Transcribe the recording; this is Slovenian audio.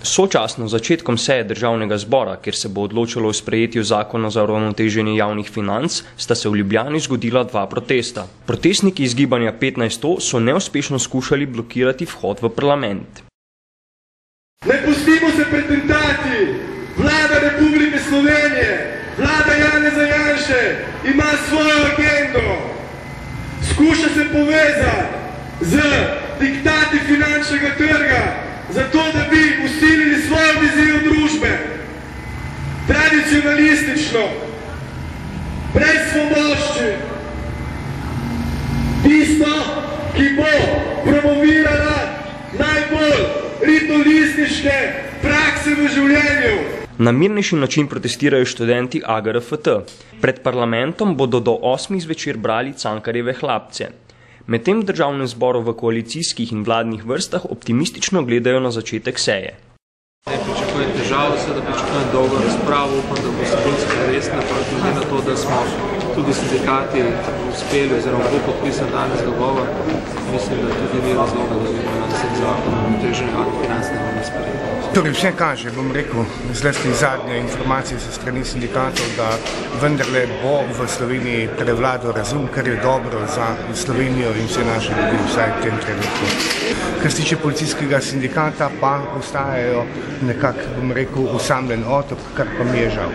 Sočasno z začetkom seje državnega zbora, kjer se bo odločilo o sprejetju zakona za uravnoteženje javnih financ, sta se v Ljubljani zgodila dva protesta. Protestniki iz gibanja 15.100 so neuspešno skušali blokirati vhod v parlament. Ne pustimo se pretentati! Vlada Republike Slovenije, vlada Janeza Janše ima svojo agendo. Skuša se povezati z diktati finančnega trga, zato da bi usilili svojo vizijo družbe. Tradicionalistično, brez svoboščin. Tisto, ki bo promovirala najbolj ritualistične prakse v življenju. Na mirnejši način protestirajo študenti AGRFT. Pred parlamentom bodo do 8 zvečer brali Cankarjeve Hlapce. Medtem v državnem zboru v koalicijskih in vladnih vrstah optimistično gledajo na začetek seje. Ne pričakujem težav, da pričakujem dolgo razpravo, upam, da bo vsebinsko resna, pa glede na to, da smo tudi sindikati uspeli oziroma bo podpisan danes dogovor, mislim, da tudi ni razloga, da bi na vsem zakonu uravnoteženju javnih financ ne bomo sprejeli. Torej vse kaže, bom rekel, zlasti zadnje informacije sa strani sindikatov, da vendarle bo v Sloveniji prevladal razum, kar je dobro za Slovenijo in vse naše ljudi, vsaj v tem trenutku. Kar se tiče policijskega sindikata, pa ostajajo nekako, bom rekel, osamljen otok, kar pa mi je žal.